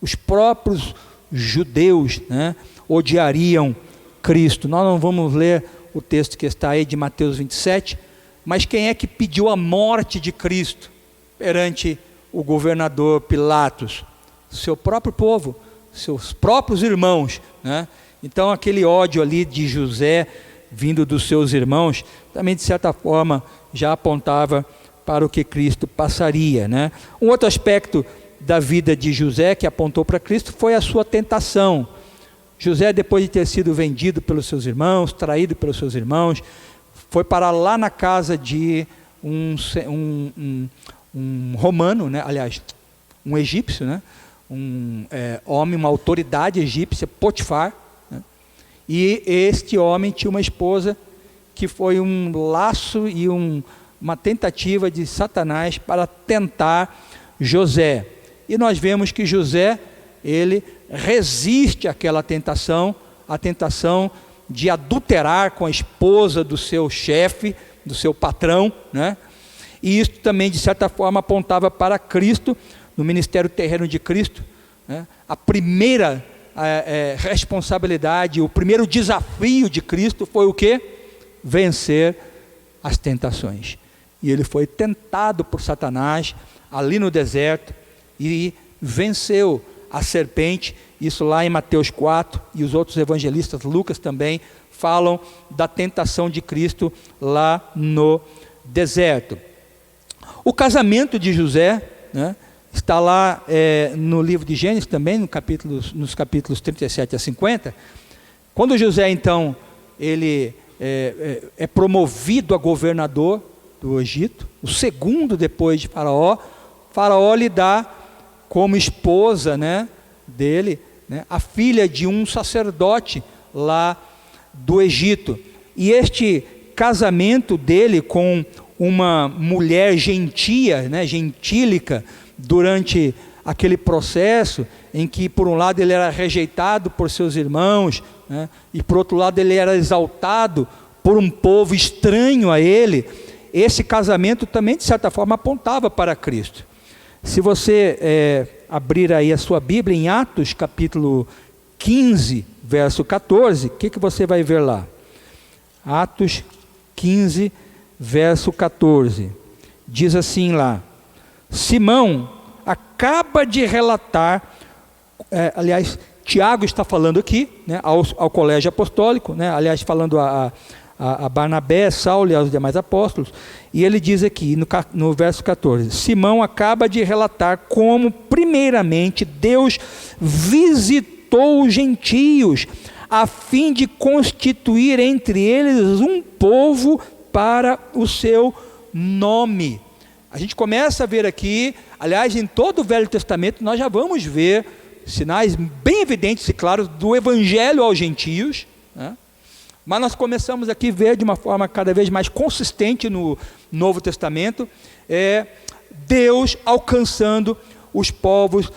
os próprios judeus, né, odiariam Cristo. Nós não vamos ler o texto que está aí de Mateus 27, mas quem é que pediu a morte de Cristo perante o governador Pilatos? Seu próprio povo, seus próprios irmãos, né? Então aquele ódio ali de José vindo dos seus irmãos também de certa forma já apontava para o que Cristo passaria, né? Um outro aspecto da vida de José que apontou para Cristo foi a sua tentação. José, depois de ter sido vendido pelos seus irmãos, traído pelos seus irmãos, foi parar lá na casa de um romano, né? Aliás, um egípcio, né? Um homem, uma autoridade egípcia, Potifar, né? E este homem tinha uma esposa que foi um laço e uma tentativa de Satanás para tentar José. E nós vemos que José, ele resiste àquela tentação, a tentação de adulterar com a esposa do seu chefe, do seu patrão, né? E isso também de certa forma apontava para Cristo, no ministério terreno de Cristo, né? A primeira responsabilidade, o primeiro desafio de Cristo foi o quê? Vencer as tentações. E ele foi tentado por Satanás ali no deserto e venceu a serpente. Isso lá em Mateus 4, e os outros evangelistas, Lucas também, falam da tentação de Cristo lá no deserto. O casamento de José, né, está lá no livro de Gênesis também, nos capítulos 37 a 50. Quando José então ele é promovido a governador do Egito, o segundo depois de Faraó, Faraó lhe dá como esposa, né, dele, né, a filha de um sacerdote lá do Egito. E este casamento dele com uma mulher gentia, né, gentílica, durante aquele processo em que por um lado ele era rejeitado por seus irmãos, né, e por outro lado ele era exaltado por um povo estranho a ele, esse casamento também de certa forma apontava para Cristo. Se você abrir aí a sua Bíblia em Atos capítulo 15, verso 14, o que você vai ver lá? Atos 15, verso 14, diz assim lá: Simão acaba de relatar, aliás, Tiago está falando aqui, né, ao colégio apostólico, né, aliás, falando a Barnabé, Saulo e aos demais apóstolos, e ele diz aqui no verso 14: Simão acaba de relatar como primeiramente Deus visitou os gentios, a fim de constituir entre eles um povo para o seu nome. A gente começa a ver aqui, aliás, em todo o Velho Testamento, nós já vamos ver sinais bem evidentes e claros do evangelho aos gentios, né? Mas nós começamos aqui a ver de uma forma cada vez mais consistente no Novo Testamento, Deus alcançando os povos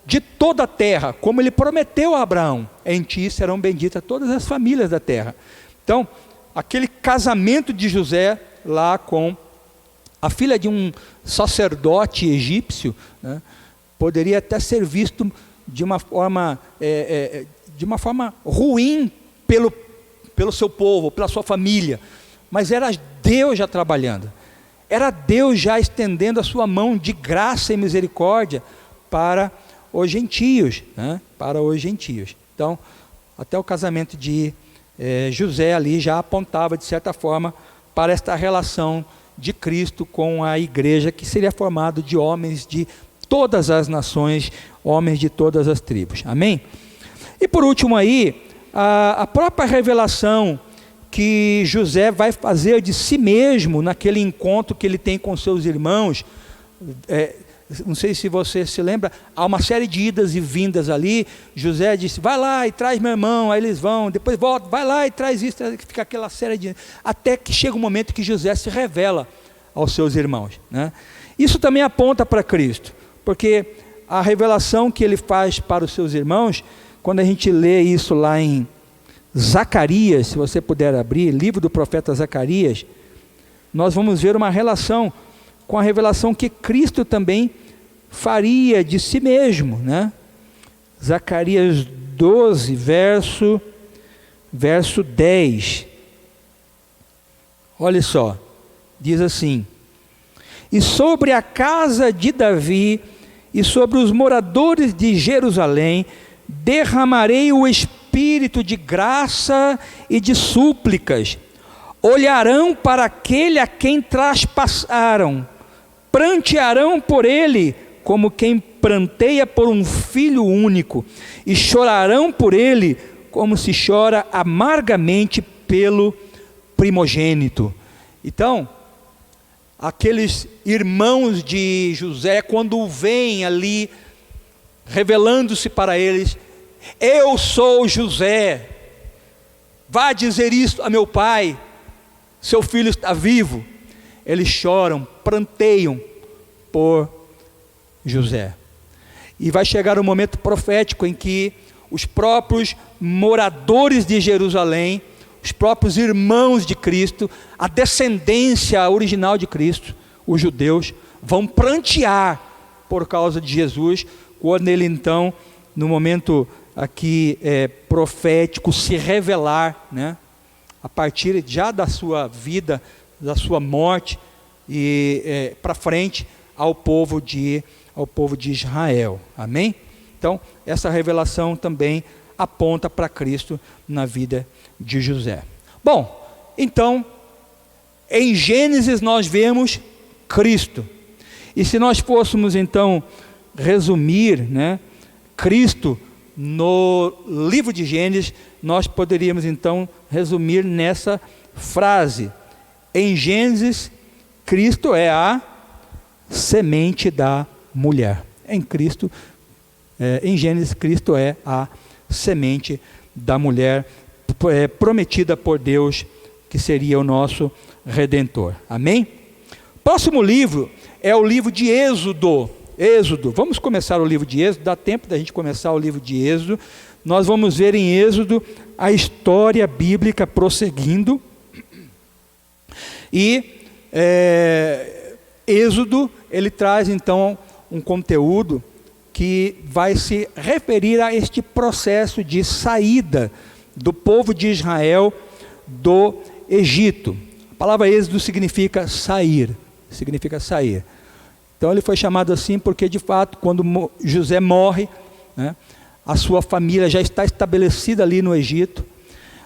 de toda a terra, como ele prometeu a Abraão: em ti serão benditas todas as famílias da terra. Então, aquele casamento de José lá com a filha de um sacerdote egípcio, né, poderia até ser visto de uma forma ruim pelo seu povo, pela sua família, mas era Deus já trabalhando, era Deus já estendendo a sua mão de graça e misericórdia para os gentios, né, para os gentios. Então, até o casamento de José ali já apontava de certa forma para esta relação de Cristo com a igreja, que seria formado de homens de todas as nações, homens de todas as tribos. Amém? E por último aí, a própria revelação que José vai fazer de si mesmo naquele encontro que ele tem com seus irmãos. Não sei se você se lembra, há uma série de idas e vindas ali. José disse, vai lá e traz meu irmão, aí eles vão, depois volta, vai lá e traz isso, fica aquela série de... Até que chega um momento que José se revela aos seus irmãos, né? Isso também aponta para Cristo, porque a revelação que ele faz para os seus irmãos, quando a gente lê isso lá em Zacarias, se você puder abrir, livro do profeta Zacarias, nós vamos ver uma relação com a revelação que Cristo também faria de si mesmo, né? Zacarias 12, verso 10. Olha só, diz assim: e sobre a casa de Davi e sobre os moradores de Jerusalém derramarei o espírito de graça e de súplicas. Olharão para aquele a quem traspassaram, prantearão por ele como quem pranteia por um filho único, e chorarão por ele como se chora amargamente pelo primogênito. Então, aqueles irmãos de José, quando o veem ali, revelando-se para eles, eu sou José, vá dizer isso a meu pai, seu filho está vivo. Eles choram, pranteiam por José. E vai chegar um momento profético em que os próprios moradores de Jerusalém, os próprios irmãos de Cristo, a descendência original de Cristo, os judeus, vão prantear por causa de Jesus, quando ele então, no momento aqui profético, se revelar, né, a partir já da sua vida, da sua morte, e para frente ao povo de Israel. Amém? Então, essa revelação também aponta para Cristo na vida de José. Bom, então, em Gênesis nós vemos Cristo. E se nós fôssemos então resumir, né, Cristo no livro de Gênesis, nós poderíamos então resumir nessa frase: em Gênesis, Cristo é a semente da mulher. Em Gênesis, Cristo é a semente da mulher, prometida por Deus, que seria o nosso Redentor. Amém? Próximo livro é o livro de Êxodo. Vamos começar o livro de Êxodo, dá tempo da gente começar o livro de Êxodo. Nós vamos ver em Êxodo a história bíblica prosseguindo. E Êxodo, ele traz então um conteúdo que vai se referir a este processo de saída do povo de Israel do Egito. A palavra Êxodo significa sair. Então ele foi chamado assim porque, de fato, quando José morre, né, a sua família já está estabelecida ali no Egito.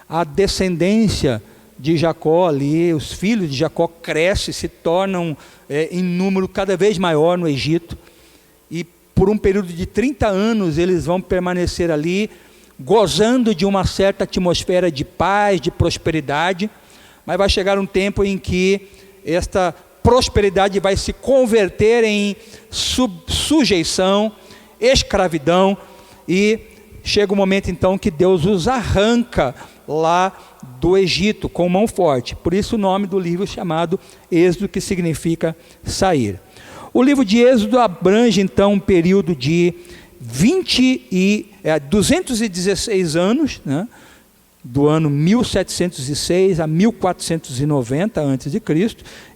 A descendência de Jacó ali, os filhos de Jacó crescem, se tornam em número cada vez maior no Egito. E por um período de 30 anos eles vão permanecer ali, gozando de uma certa atmosfera de paz, de prosperidade. Mas vai chegar um tempo em que esta prosperidade vai se converter em sujeição, escravidão, e chega um momento então que Deus os arranca lá do Egito com mão forte. Por isso o nome do livro chamado Êxodo, que significa sair. O livro de Êxodo abrange então um período de 216 anos, né? Do ano 1706 a 1490 a.C.,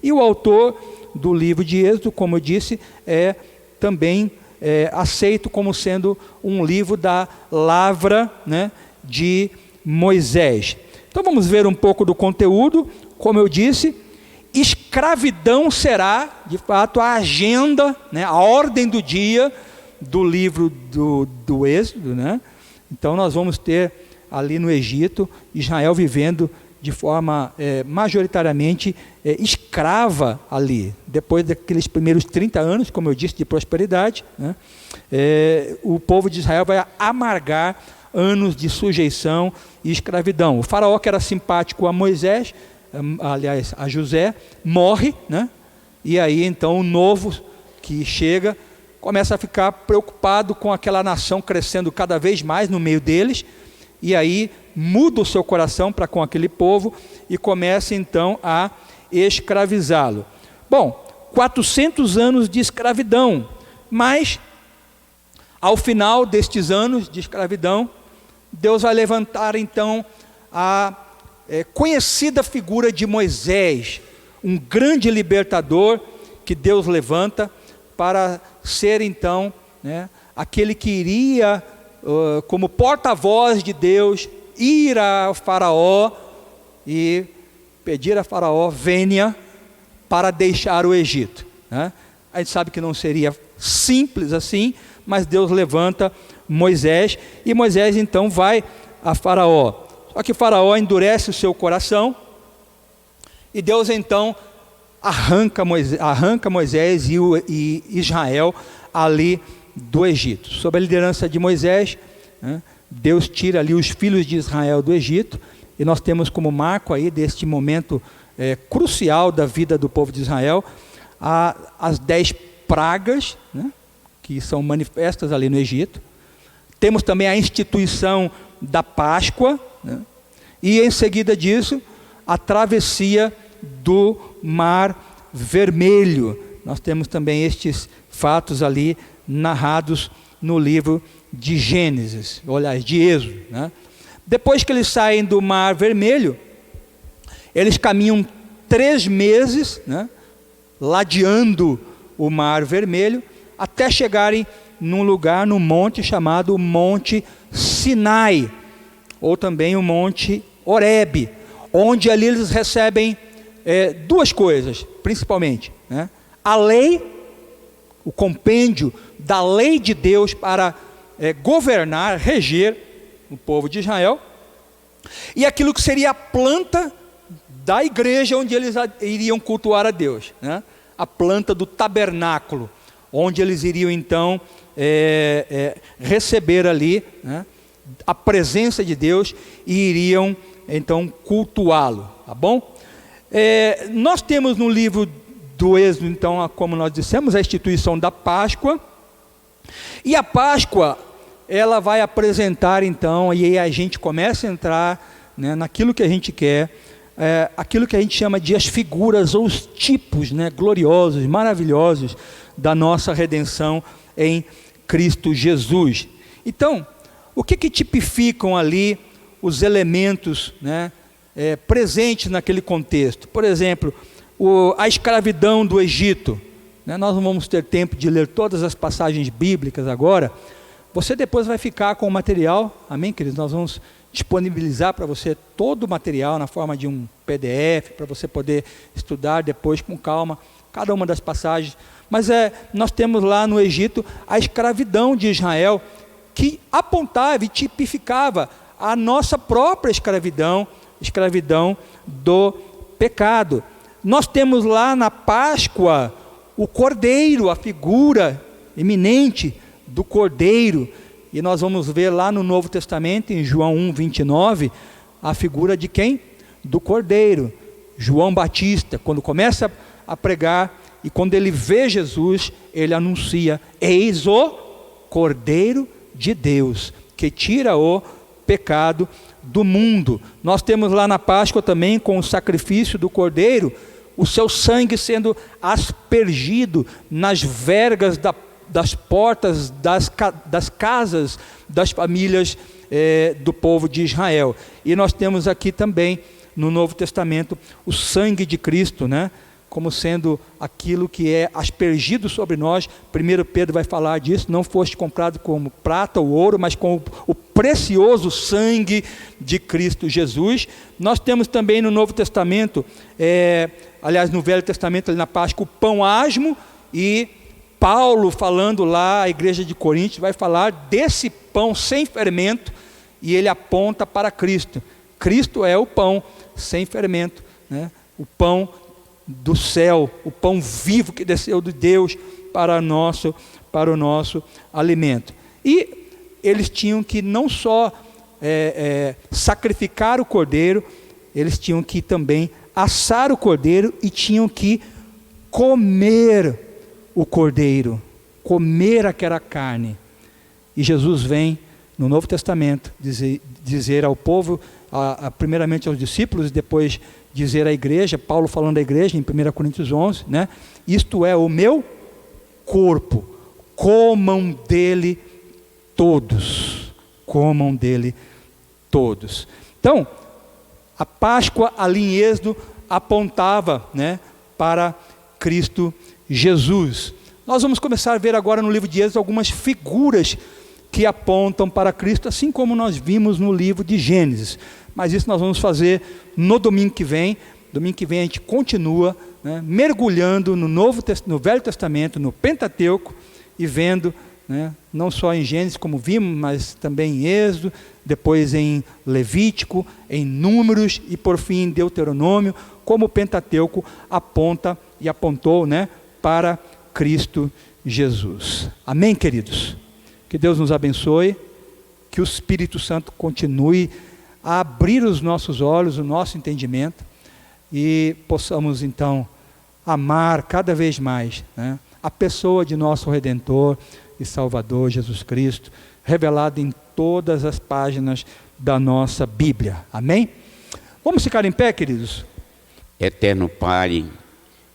e o autor do livro de Êxodo, como eu disse, é também aceito como sendo um livro da lavra, né, de Moisés. Então vamos ver um pouco do conteúdo. Como eu disse, escravidão será, de fato, a agenda, né, a ordem do dia do livro do Êxodo, né? Então nós vamos ter ali no Egito, Israel vivendo de forma majoritariamente escrava ali. Depois daqueles primeiros 30 anos, como eu disse, de prosperidade, né, o povo de Israel vai amargar anos de sujeição e escravidão. O faraó, que era simpático a Moisés, aliás, a José, morre, né? E aí então o novo que chega começa a ficar preocupado com aquela nação crescendo cada vez mais no meio deles, e aí muda o seu coração para com aquele povo e começa então a escravizá-lo. Bom, 400 anos de escravidão, mas ao final destes anos de escravidão, Deus vai levantar então a conhecida figura de Moisés, um grande libertador que Deus levanta para ser então, né, aquele que iria, como porta-voz de Deus, ir a Faraó e pedir a Faraó vênia para deixar o Egito, né? A gente sabe que não seria simples assim, mas Deus levanta Moisés, e Moisés então vai a Faraó. Só que Faraó endurece o seu coração, e Deus então arranca Moisés e Israel ali do Egito. Sob a liderança de Moisés, né, Deus tira ali os filhos de Israel do Egito, e nós temos como marco aí deste momento crucial da vida do povo de Israel, as 10 pragas, né, que são manifestas ali no Egito. Temos também a instituição da Páscoa, né, e em seguida disso, a travessia do Mar Vermelho. Nós temos também estes fatos ali narrados no livro de Gênesis, aliás, de Êxodo, né? Depois que eles saem do Mar Vermelho, eles caminham 3 meses, né, ladeando o Mar Vermelho, até chegarem num lugar, num monte chamado Monte Sinai, ou também o Monte Horebe, onde ali eles recebem 2 coisas, principalmente, né? A lei, o compêndio da lei de Deus para governar, reger o povo de Israel, e aquilo que seria a planta da igreja onde eles iriam cultuar a Deus, né? A planta do tabernáculo, onde eles iriam então receber ali, né, a presença de Deus e iriam então cultuá-lo, tá bom? Nós temos no livro do Êxodo, então, como nós dissemos, a instituição da Páscoa, e a Páscoa, ela vai apresentar então, e aí a gente começa a entrar, né, naquilo que a gente quer, aquilo que a gente chama de as figuras ou os tipos, né, gloriosos, maravilhosos da nossa redenção em Cristo Jesus. Então, o que tipificam ali os elementos, né, presentes naquele contexto? Por exemplo, a escravidão do Egito, né? Nós não vamos ter tempo de ler todas as passagens bíblicas agora. Você depois vai ficar com o material, amém, queridos? Nós vamos disponibilizar para você todo o material na forma de um PDF, para você poder estudar depois com calma, cada uma das passagens. Mas nós temos lá no Egito a escravidão de Israel, que apontava e tipificava a nossa própria escravidão do pecado. Nós temos lá na Páscoa o Cordeiro, a figura eminente do Cordeiro, e nós vamos ver lá no Novo Testamento, em João 1:29, a figura de quem? Do Cordeiro. João Batista, quando começa a pregar, e quando ele vê Jesus, ele anuncia: eis o Cordeiro de Deus, que tira o pecado do mundo. Nós temos lá na Páscoa também, com o sacrifício do Cordeiro, o seu sangue sendo aspergido nas vergas das portas das casas das famílias do povo de Israel. E nós temos aqui também no Novo Testamento o sangue de Cristo, né, como sendo aquilo que é aspergido sobre nós. 1 Pedro vai falar disso: não foste comprado com prata ou ouro, mas com o precioso sangue de Cristo Jesus. Nós temos também no Novo Testamento, aliás, no Velho Testamento, ali na Páscoa, o pão asmo, e Paulo, falando lá à igreja de Coríntios, vai falar desse pão sem fermento, e ele aponta para Cristo. Cristo é o pão sem fermento, né? O pão do céu, o pão vivo que desceu de Deus para o nosso alimento. E eles tinham que não só sacrificar o cordeiro, eles tinham que também assar o cordeiro e tinham que comer o cordeiro, comer aquela carne. E Jesus vem no Novo Testamento dizer ao povo, primeiramente aos discípulos, e depois dizer à igreja, Paulo falando à igreja em 1 Coríntios 11, né? Isto é o meu corpo, comam dele todos, comam dele todos. Então, a Páscoa ali em Êxodo apontava, né, para Cristo Jesus. Nós vamos começar a ver agora no livro de Êxodo algumas figuras que apontam para Cristo, assim como nós vimos no livro de Gênesis. Mas isso nós vamos fazer no domingo que vem. Domingo que vem a gente continua, né, mergulhando no Velho Testamento, no Pentateuco, e vendo, né, não só em Gênesis como vimos, mas também em Êxodo, depois em Levítico, em Números e por fim em Deuteronômio, como o Pentateuco aponta e apontou, né, para Cristo Jesus. Amém, queridos? Que Deus nos abençoe, que o Espírito Santo continue a abrir os nossos olhos, o nosso entendimento, e possamos então amar cada vez mais, né, a pessoa de nosso Redentor e Salvador Jesus Cristo, revelado em todas as páginas da nossa Bíblia. Amém? Vamos ficar em pé, queridos? Eterno Pai,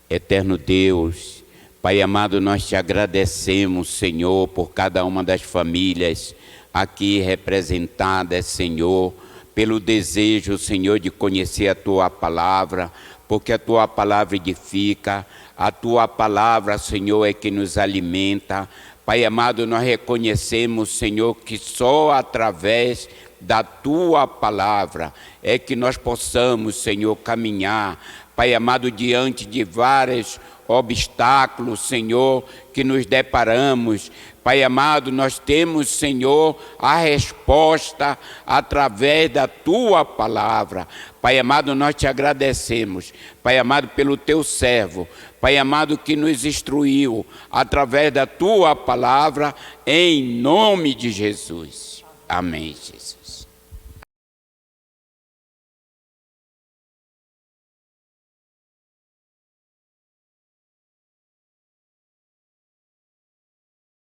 eterno Deus, Pai amado, nós te agradecemos, Senhor, por cada uma das famílias aqui representadas, Senhor, pelo desejo, Senhor, de conhecer a Tua Palavra, porque a Tua Palavra edifica, a Tua Palavra, Senhor, é que nos alimenta. Pai amado, nós reconhecemos, Senhor, que só através da Tua Palavra é que nós possamos, Senhor, caminhar, Pai amado, diante de vários obstáculos, Senhor, que nos deparamos. Pai amado, nós temos, Senhor, a resposta através da Tua Palavra. Pai amado, nós te agradecemos, Pai amado, pelo Teu servo, Pai amado, que nos instruiu através da Tua Palavra, em nome de Jesus. Amém, Jesus.